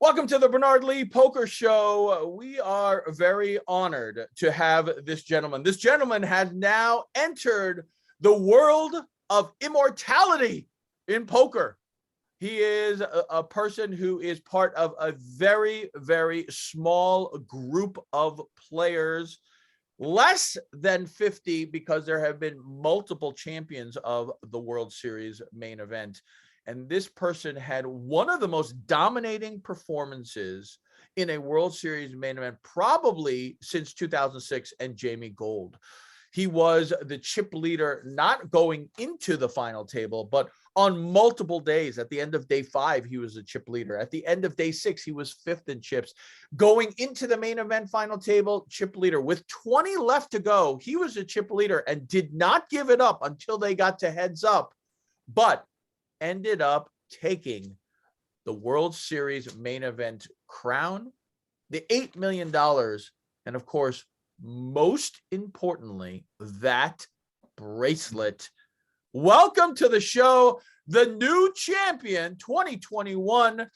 Welcome to the Bernard Lee Poker Show. We are very honored to have this gentleman. This gentleman has now entered the world of immortality in poker. He is a person who is part of a very, very small group of players, less than 50, because there have been multiple champions of the World Series main event. And this person had one of the most dominating performances in a World Series main event, probably since 2006 and Jamie Gold. He was the chip leader, not going into the final table, but on multiple days. At the end of day 5, he was a chip leader. At the end of day 6, he was 5th in chips. Going into the main event final table, chip leader. With 20 left to go, he was a chip leader and did not give it up until they got to heads up, but ended up taking the World Series main event crown, the $8 million, and of course, most importantly, that bracelet. Welcome to the show, the new champion 2021,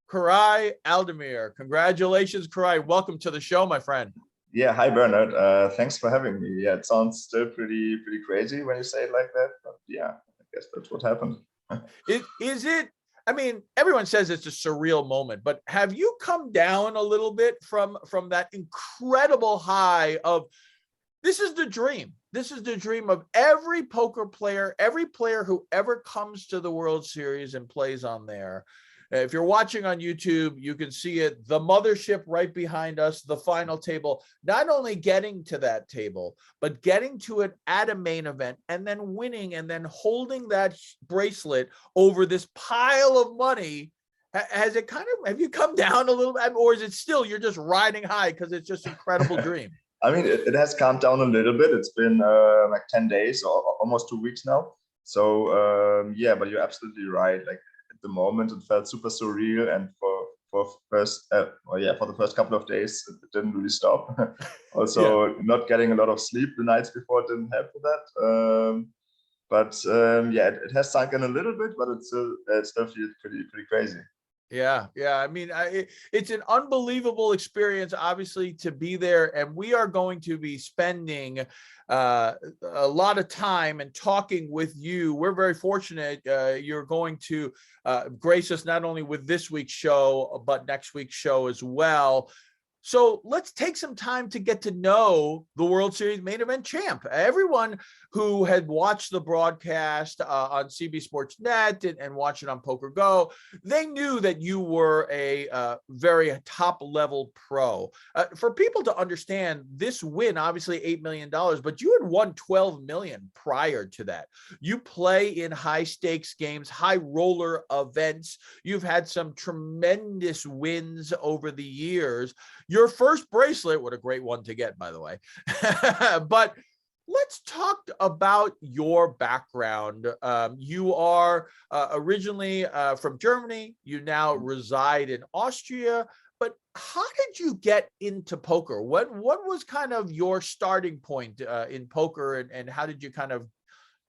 Koray Aldemir. Congratulations, Koray. Welcome to the show, my friend. Yeah, hi Bernard. Thanks for having me. Yeah, it sounds still pretty crazy when you say it like that, but yeah, I guess that's what happened. Is it? I mean, everyone says it's a surreal moment, but have you come down a little bit from that incredible high of this is the dream? This is the dream of every poker player, every player who ever comes to the World Series and plays on there. If you're watching on YouTube, you can see it, the mothership right behind us, the final table, not only getting to that table, but getting to it at a main event and then winning and then holding that bracelet over this pile of money. Has it have you come down a little bit, or is it still, you're just riding high because it's just an incredible dream? I mean, it has calmed down a little bit. It's been like 10 days or almost 2 weeks now. So yeah, but you're absolutely right. Like, the moment it felt super surreal, and for the first couple of days it didn't really stop. Also, not getting a lot of sleep the nights before didn't help with that. Yeah, it has sunk in a little bit, but it still feels pretty crazy. Yeah. I mean, it's an unbelievable experience, obviously, to be there. And we are going to be spending a lot of time and talking with you. We're very fortunate. You're going to grace us not only with this week's show, but next week's show as well. So let's take some time to get to know the World Series main event champ. Everyone who had watched the broadcast on CB Sports Net and watched it on Poker Go, they knew that you were a very top level pro. For people to understand, this win, obviously $8 million, but you had won $12 million prior to that. You play in high stakes games, high roller events. You've had some tremendous wins over the years. Your first bracelet, what a great one to get, by the way. But let's talk about your background. You are originally from Germany. You now reside in Austria. But how did you get into poker? What was kind of your starting point in poker, and how did you kind of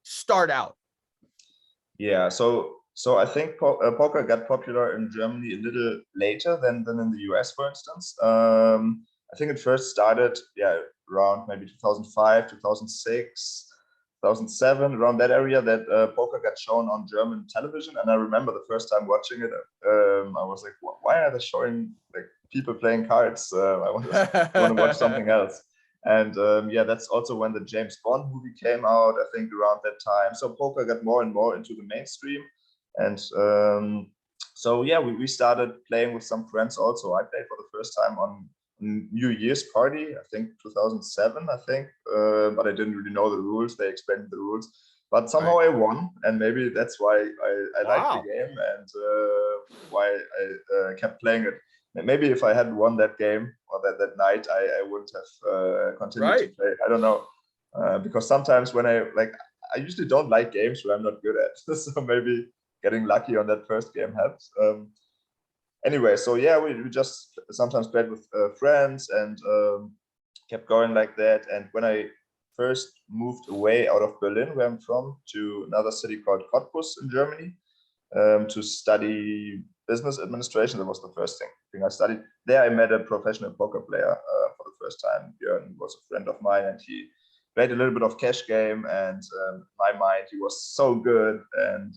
start out? Yeah, so I think poker got popular in Germany a little later than in the US, for instance. I think it first started, around maybe 2005, 2006, 2007, around that area, that poker got shown on German television. And I remember the first time watching it, I was like, why are they showing like people playing cards? I want to watch something else. And that's also when the James Bond movie came out, I think around that time. So poker got more and more into the mainstream. And we started playing with some friends also. I played for the first time on New Year's party, I think 2007, I think, but I didn't really know the rules. They explained the rules, but somehow I won, and maybe that's why I liked the game, and why I kept playing it. Maybe if I hadn't won that game or that night, I wouldn't have continued to play. I don't know, because sometimes when I usually don't like games where I'm not good at, so maybe getting lucky on that first game helps. Anyway, so yeah, we just sometimes played with friends and kept going like that. And when I first moved away out of Berlin, where I'm from, to another city called Cottbus in Germany, to study business administration, that was the first thing, everything. I studied there. I met a professional poker player for the first time. Björn was a friend of mine, and he played a little bit of cash game. And in my mind, he was so good. And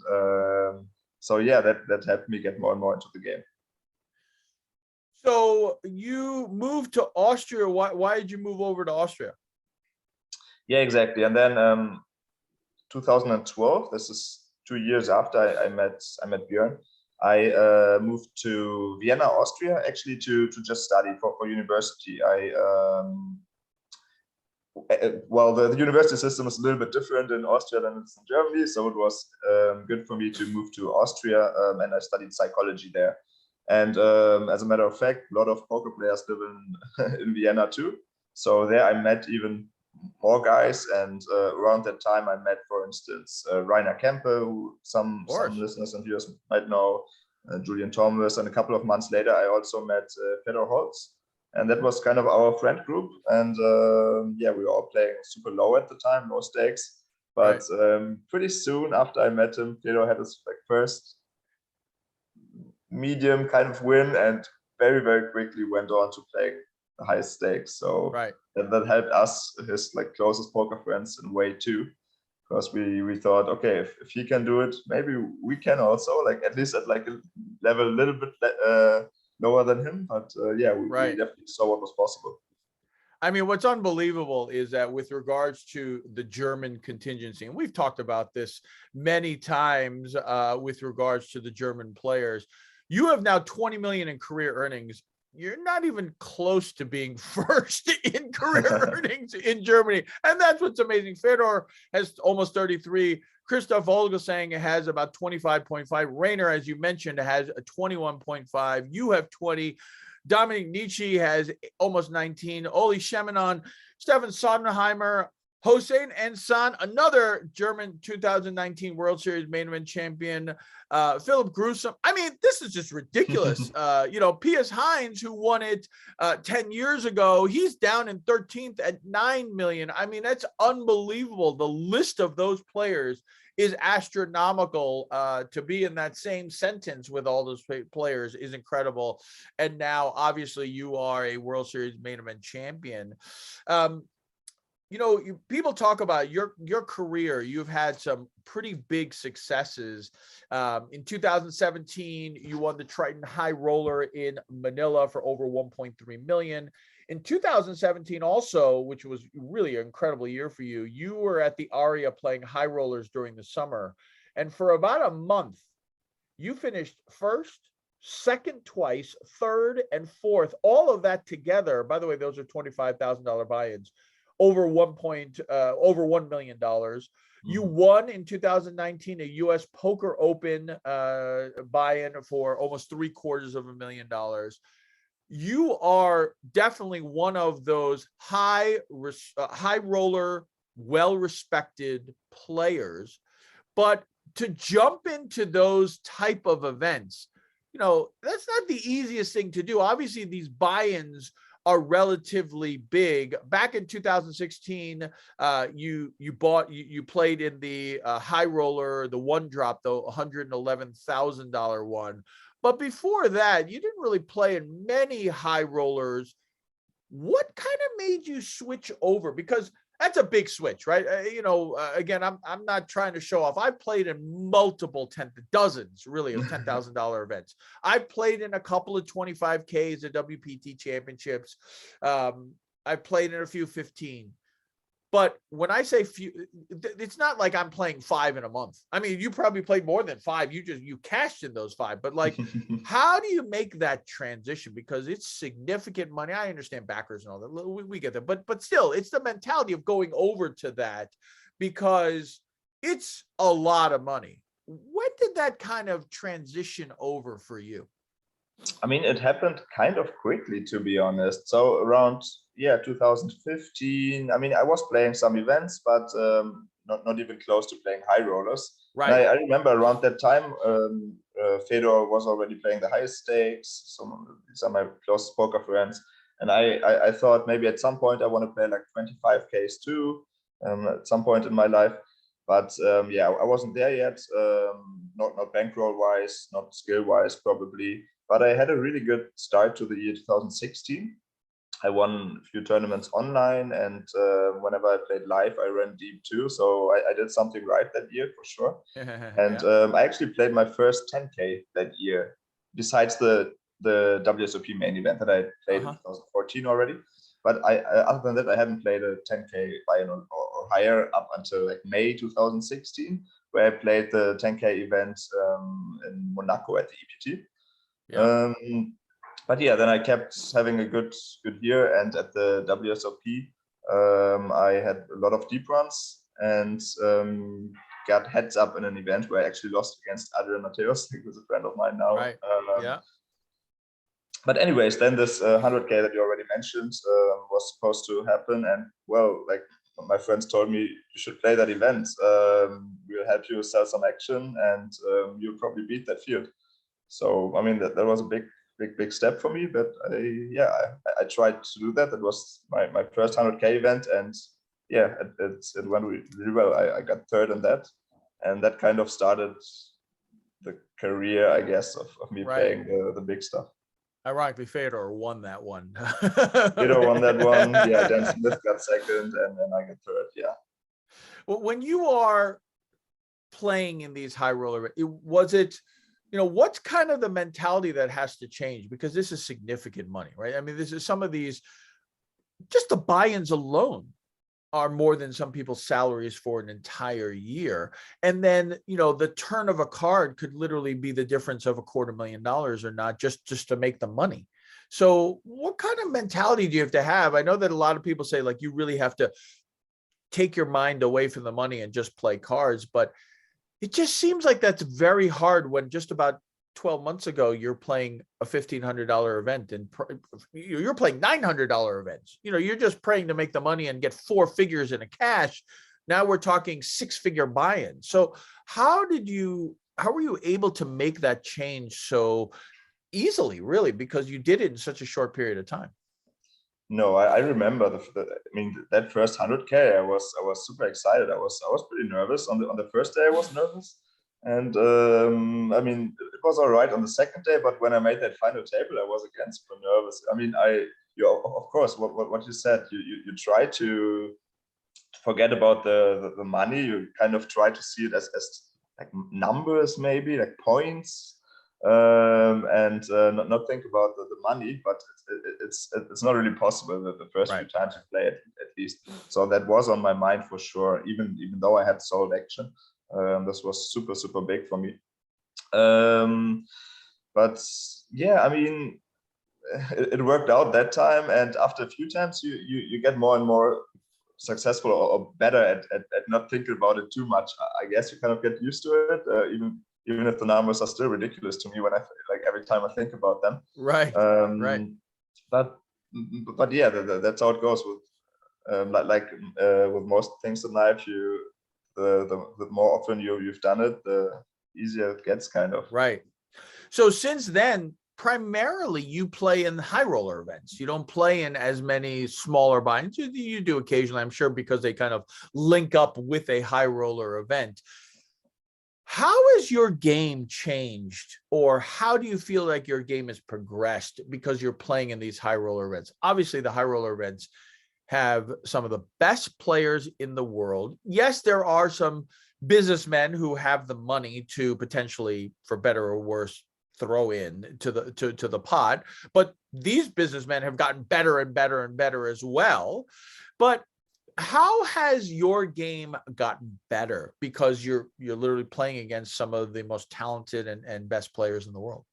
so yeah, that helped me get more and more into the game. So you moved to Austria. Why did you move over to Austria? Yeah, exactly. And then 2012. This is 2 years after I met Björn. I moved to Vienna, Austria, actually to just study for university. Well, the university system is a little bit different in Austria than it's in Germany, so it was good for me to move to Austria, and I studied psychology there. And as a matter of fact, a lot of poker players live in Vienna too. So there I met even more guys, and around that time I met, for instance, Rainer Kempe, who some listeners and viewers might know, Julian Thomas, and a couple of months later I also met Fedor Holz, and that was kind of our friend group. And yeah, we were all playing super low at the time, low stakes, but pretty soon after I met him, Fedor had his first medium kind of win, and very, very quickly went on to play high stakes. So that helped us, his closest poker friends, in a way too, because we thought, okay, if he can do it, maybe we can also, at least at a level a little bit lower than him. But yeah, we definitely saw what was possible. I mean, what's unbelievable is that with regards to the German contingency, and we've talked about this many times with regards to the German players, you have now 20 million in career earnings. You're not even close to being first in career earnings in Germany. And that's what's amazing. Fedor has almost 33. Christoph Olgesang has about 25.5. Rainer, as you mentioned, has a 21.5. You have 20. Dominic Nietzsche has almost 19. Oli Shemanon, Stefan Sondenheimer, Hossein Ensan, another German 2019 World Series main event champion, Philip Grusom. I mean, this is just ridiculous. Pius Heinz, who won it 10 years ago, he's down in 13th at 9 million. I mean, that's unbelievable. The list of those players is astronomical. To be in that same sentence with all those players is incredible. And now, obviously, you are a World Series main event champion. People talk about your career. You've had some pretty big successes. In 2017, you won the Triton High Roller in Manila for over 1.3 million. In 2017 also, which was really an incredible year for you, you were at the Aria playing high rollers during the summer. And for about a month, you finished first, second twice, third, and fourth. All of that together, by the way, those are $25,000 buy-ins. Over $1 million. You won in 2019 a U.S. Poker Open buy-in for almost $750,000. You are definitely one of those high roller, well-respected players. But to jump into those type of events, that's not the easiest thing to do. Obviously, these buy-ins are relatively big. Back in 2016, you played in the high roller, the one drop, the $111,000 one. But before that, you didn't really play in many high rollers. What kind of made you switch over? Because that's a big switch, right? Again, I'm not trying to show off. I played in multiple dozens, really, of $10,000 events. I played in a couple of 25Ks at WPT championships. I played in a few 15. But when I say few, it's not like I'm playing 5 in a month. I mean, you probably played more than 5. You cashed in those 5. But how do you make that transition? Because it's significant money. I understand backers and all that. We get that. But still, it's the mentality of going over to that, because it's a lot of money. When did that kind of transition over for you? I mean, it happened kind of quickly, to be honest. So around 2015. I mean, I was playing some events, but not even close to playing high rollers. Right. I remember around that time, Fedor was already playing the highest stakes. These are my closest poker friends, and I thought maybe at some point I want to play 25Ks too. At some point in my life. But yeah, I wasn't there yet. Not bankroll wise, not skill wise, probably. But I had a really good start to the year 2016. I won a few tournaments online, and whenever I played live, I ran deep too. So I did something right that year for sure. And I actually played my first 10K that year, besides the WSOP main event that I played in 2014 already. But other than that, I haven't played a 10K buy-in or higher up until like May 2016, where I played the 10K event in Monaco at the EPT. Yeah. But yeah, then I kept having a good year, and at the WSOP, I had a lot of deep runs and got heads up in an event where I actually lost against Adrian Mateos, who's a friend of mine now. Right. Yeah. But anyways, then this 100K that you already mentioned was supposed to happen, and well, like my friends told me, you should play that event. We'll help you sell some action, and you'll probably beat that field. So I mean, that was a big step for me, but I tried to do that. That was my first 100K event, and yeah, it went really well. I got third in that, and that kind of started the career, I guess, of me playing the big stuff. Ironically, Fedor won that one. Fedor won that one. Yeah, Dan Smith got second, and then I got third. Yeah. Well, when you are playing in these high roller, was it, what's kind of the mentality that has to change? Because this is significant money, right? I mean, this is some of these, just the buy-ins alone are more than some people's salaries for an entire year. And then, the turn of a card could literally be the difference of $250,000 or not, just to make the money. So what kind of mentality do you have to have? I know that a lot of people say, like, you really have to take your mind away from the money and just play cards, but it just seems like that's very hard when just about 12 months ago, you're playing a $1,500 event and you're playing $900 events. You're just praying to make the money and get 4 figures in a cash. Now we're talking 6-figure buy-in. So how were you able to make that change so easily, really? Because you did it in such a short period of time. No, I remember that first 100K. I was super excited. I was pretty nervous on the first day. I was nervous, and I mean, it was all right on the second day. But when I made that final table, I was again super nervous. I mean, of course, what you said, you try to forget about the money. You kind of try to see it as like numbers, maybe like points. And not think about the money, but it's not really possible the first few times you play it, at least. So that was on my mind for sure, even though I had sold action. This was super big for me. But yeah, I mean, it worked out that time, and after a few times you get more and more successful or better at not thinking about it too much. I guess you kind of get used to it, even if the numbers are still ridiculous to me when every time I think about them. Right. But yeah, that's how it goes with with most things in life. The more often you've done it, the easier it gets, kind of. Right. So since then, primarily you play in high roller events. You don't play in as many smaller buy-ins. You do occasionally, I'm sure, because they kind of link up with a high roller event. How has your game changed, or how do you feel like your game has progressed because you're playing in these high roller events? Obviously, the high roller events have some of the best players in the world. Yes, there are some businessmen who have the money to potentially, for better or worse, throw in to the pot, but these businessmen have gotten better and better and better as well. But how has your game gotten better because you're literally playing against some of the most talented and best players in the world?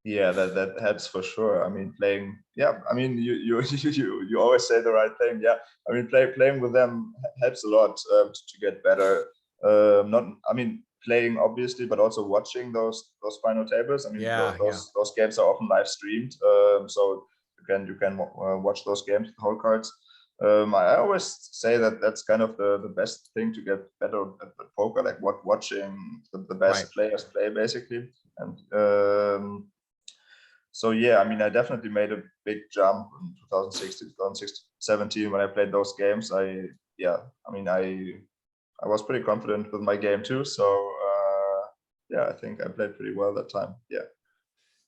Yeah, that helps for sure. I mean, playing. Yeah, I mean, you always say the right thing. Yeah, I mean, playing with them helps a lot to get better. I mean, playing obviously, but also watching those final tables. I mean, those games are often live streamed, so you can watch those games, the whole cards. I always say that that's kind of the best thing to get better at poker, like watching the best players play, basically. And so yeah, I mean, I definitely made a big jump in 2016, 2017 when I played those games. I I was pretty confident with my game too. So yeah, I think I played pretty well that time. Yeah.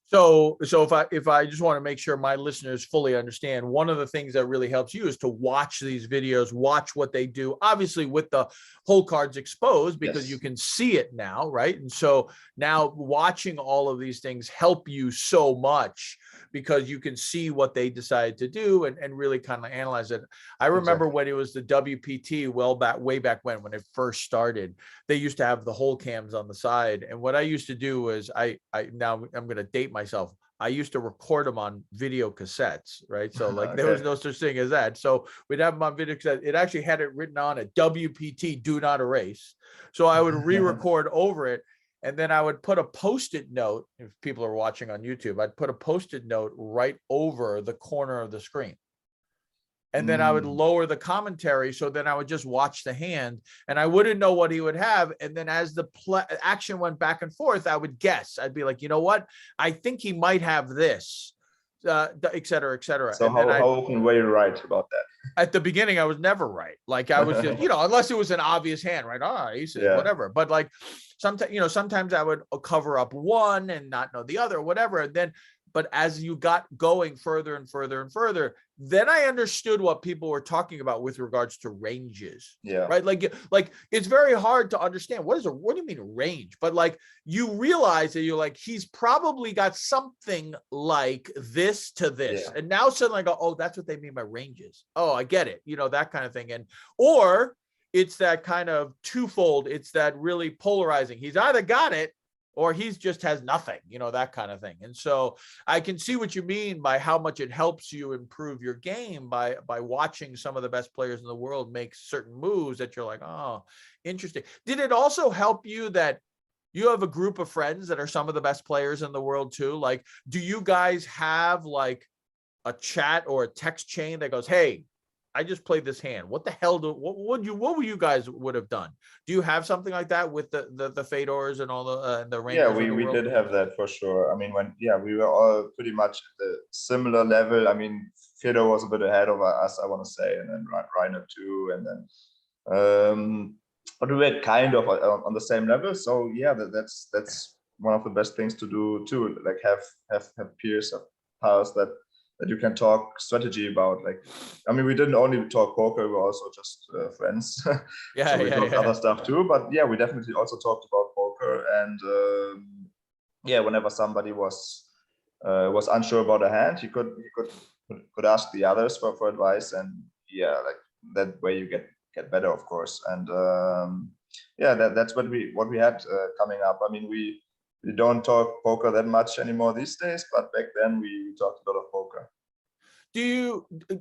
So if I just want to make sure my listeners fully understand, one of the things that really helps you is to watch these videos, watch what they do, obviously with the whole cards exposed, because you can see it now, right? And so now watching all of these things help you so much, because you can see what they decided to do and really kind of analyze it. I remember when it was the WPT, way back when it first started, they used to have the whole cams on the side. And what I used to do was now I'm going to date myself. I used to record them on video cassettes, right? So like there was no such thing as that. So we'd have them on video cassette. It actually had it written on it, WPT, do not erase. So I would re-record over it. And then I would put a Post-it note. If people are watching on YouTube, I'd put a Post-it note right over the corner of the screen. And then I would lower the commentary. So then I would just watch the hand and I wouldn't know what he would have. And then as the action went back and forth, I would guess. I'd be like, you know what? I think he might have this, et cetera, et cetera. So how often were you right about that? At the beginning, I was never right. Like I was just, unless it was an obvious hand, right? Whatever. But like sometimes, sometimes I would cover up one and not know the other, whatever. And then, but as you got going further and further and further, then I understood what people were talking about with regards to ranges. Yeah. Right. Like it's very hard to understand. What do you mean range? But like you realize that you're like, he's probably got something like this to this. Yeah. And now suddenly I go, oh, that's what they mean by ranges. Oh, I get it. That kind of thing. Or it's that kind of twofold. It's that really polarizing. He's either got it or he's just has nothing, that kind of thing. And so I can see what you mean by how much it helps you improve your game by watching some of the best players in the world make certain moves that you're like, oh, interesting. Did it also help you that you have a group of friends that are some of the best players in the world too? Like, do you guys have like a chat or a text chain that goes, hey, I just played this hand. What the hell what would you guys would have done? Do you have something like that with the Fedors and all the Rangers? Yeah, we did have that for sure. I mean, we were all pretty much at the similar level. I mean, Fedor was a bit ahead of us, I want to say, and then Reiner too, and then but we were kind of on the same level. So yeah, that's one of the best things to do too. Like have peers, pals that you can talk strategy about. Like, I mean, we didn't only talk poker, we were also just friends. So we talked other stuff too, but yeah, we definitely also talked about poker. And yeah, whenever somebody was unsure about a hand, he could ask the others for advice, and yeah, like that way you get better, of course. And yeah, that's what we had coming up. I mean, we don't talk poker that much anymore these days, but back then we talked a lot of poker.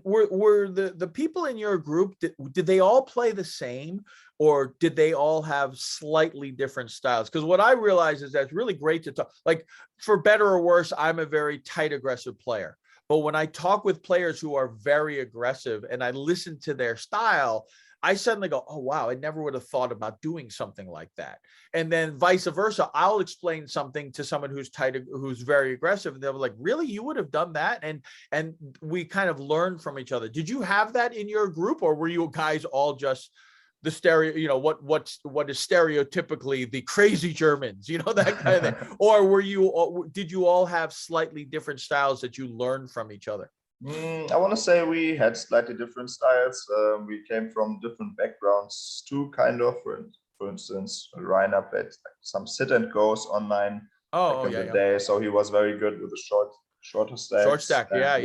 Were the people in your group, did they all play the same, or did they all have slightly different styles? Because what I realize is that it's really great to talk, like, for better or worse, I'm a very tight, aggressive player. But when I talk with players who are very aggressive and I listen to their style, I suddenly go, oh, wow, I never would have thought about doing something like that. And then vice versa, I'll explain something to someone who's tight, who's very aggressive. And they'll be like, really, you would have done that? And we kind of learn from each other. Did you have that in your group, or were you guys all just the stereo, what is stereotypically the crazy Germans, that kind of thing? Or did you all have slightly different styles that you learned from each other? I want to say we had slightly different styles. We came from different backgrounds too, kind of. For instance, Reiner played some sit and goes online back in the day, so he was very good with the shorter stacks. Short stack, yeah.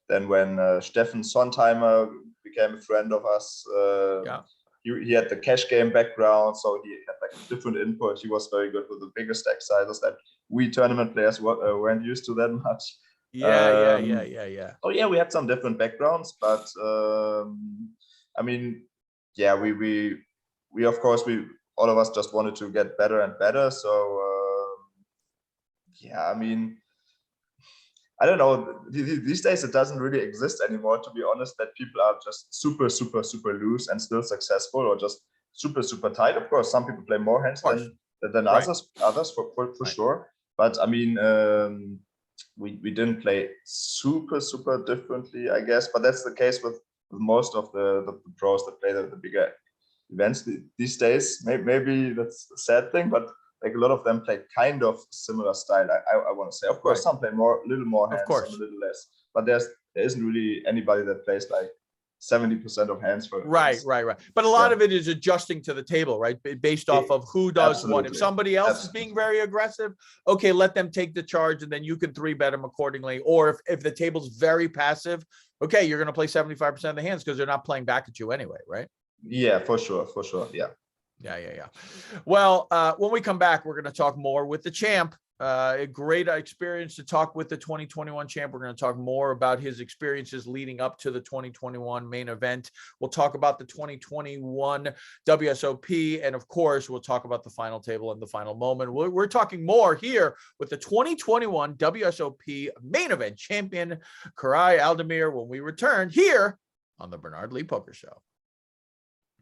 Then when Steffen Sontheimer became a friend of us, he had the cash game background, so he had like different input. He was very good with the bigger stack sizes that we tournament players weren't used to that much. Yeah. Oh yeah, we had some different backgrounds, but I mean, yeah, we of course all of us just wanted to get better and better. So yeah, I mean, I don't know. These days it doesn't really exist anymore, to be honest, that people are just super loose and still successful, or just super tight. Of course, some people play more hands than others for sure. But I mean, we didn't play super differently, I guess. But that's the case with most of the pros that play the bigger events these days. Maybe that's a sad thing, but like a lot of them play kind of similar style. I want to say, of course, some play a little more hands, some a little less, but there isn't really anybody that plays like 70% of hands for right. But a lot of it is adjusting to the table, right? Based off of who does what. If somebody else is being very aggressive, okay, let them take the charge and then you can 3-bet them accordingly. Or if the table's very passive, okay, you're going to play 75% of the hands because they're not playing back at you anyway, right? Yeah, for sure. Yeah. Well, when we come back, we're going to talk more with the champ. A great experience to talk with the 2021 champ. We're going to talk more about his experiences leading up to the 2021 main event. We'll talk about the 2021 WSOP. And of course, we'll talk about the final table and the final moment. We're talking more here with the 2021 WSOP main event champion, Koray Aldemir, when we return here on the Bernard Lee Poker Show.